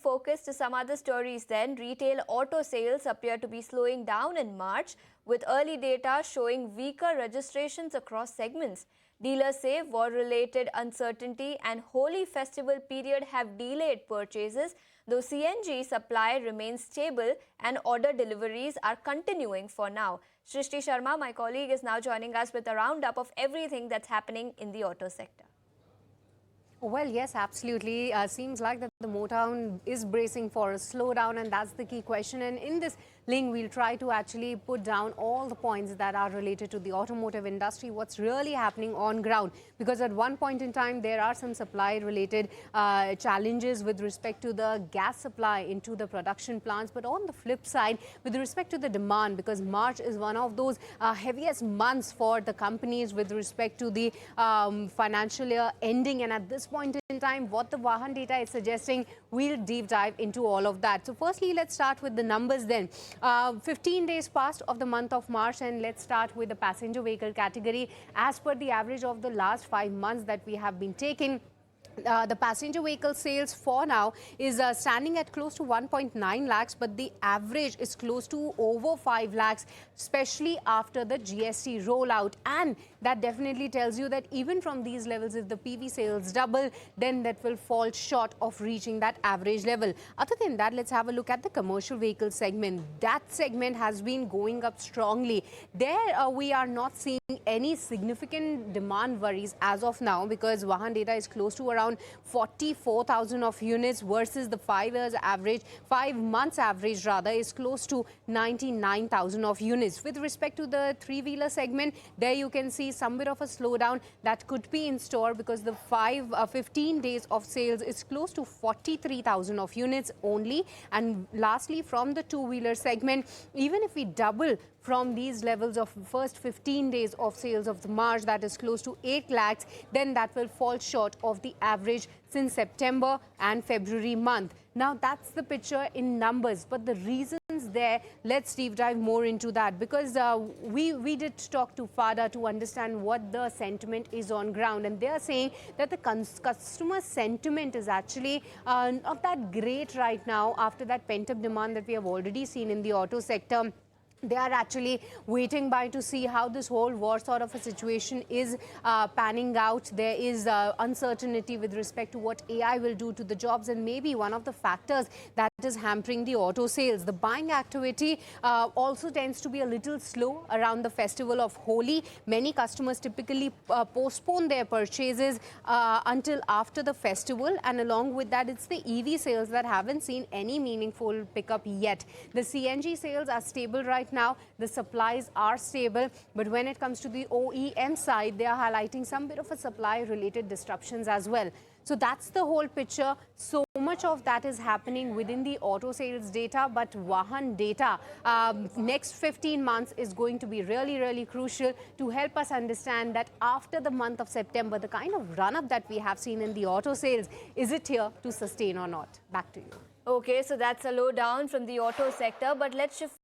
focus to some other stories then, retail auto sales appear to be slowing down in March, with early data showing weaker registrations across segments. Dealers say war-related uncertainty and Holi festival period have delayed purchases, though CNG supply remains stable and order deliveries are continuing for now. Shrishti Sharma, my colleague, is now joining us with a roundup of everything that's happening in the auto sector. Well, yes, absolutely. Seems like that the Motown is bracing for a slowdown, and that's the key question. And in this link, we'll try to actually put down all the points that are related to the automotive industry, what's really happening on ground. Because at one point in time, there are some supply-related challenges with respect to the gas supply into the production plants. But on the flip side, with respect to the demand, because March is one of those heaviest months for the companies with respect to the financial year ending, and at this point in time, what the Vahan data is suggesting, we'll deep dive into all of that. So firstly, let's start with the numbers then. 15 days passed of the month of March, and let's start with the passenger vehicle category. As per the average of the last 5 months that we have been taking, the passenger vehicle sales for now is standing at close to 1.9 lakhs, but the average is close to over 5 lakhs, especially after the GST rollout. And that definitely tells you that even from these levels, if the PV sales double, then that will fall short of reaching that average level. Other than that, let's have a look at the commercial vehicle segment. That segment has been going up strongly. There we are not seeing any significant demand worries as of now, because Vahan data is close to around 44,000 of units versus the 5 months average rather is close to 99,000 of units. With respect to the three-wheeler segment, there you can see some bit of a slowdown that could be in store, because the 15 days of sales is close to 43,000 of units only. And lastly, from the two-wheeler segment, even if we double from these levels of first 15 days of sales of the March, that is close to 8 lakhs, then that will fall short of the average since September and February month. Now, that's the picture in numbers, but the reasons there, let's deep dive more into that, because we did talk to FADA to understand what the sentiment is on ground, and they are saying that the customer sentiment is actually not that great right now after that pent-up demand that we have already seen in the auto sector. They are actually waiting by to see how this whole war sort of a situation is panning out. There is uncertainty with respect to what AI will do to the jobs, and maybe one of the factors that is hampering the auto sales. The buying activity also tends to be a little slow around the festival of Holi. Many customers typically postpone their purchases until after the festival, and along with that, it's the EV sales that haven't seen any meaningful pickup yet. The CNG sales are stable right now, the supplies are stable, but when it comes to the OEM side, they are highlighting some bit of a supply related disruptions as well. So that's the whole picture. So much of that is happening within the auto sales data, but Vahan data next 15 months is going to be really crucial to help us understand that after the month of September, the kind of run-up that we have seen in the auto sales, is it here to sustain or not? Back to you. Okay, so that's a lowdown from the auto sector, but let's shift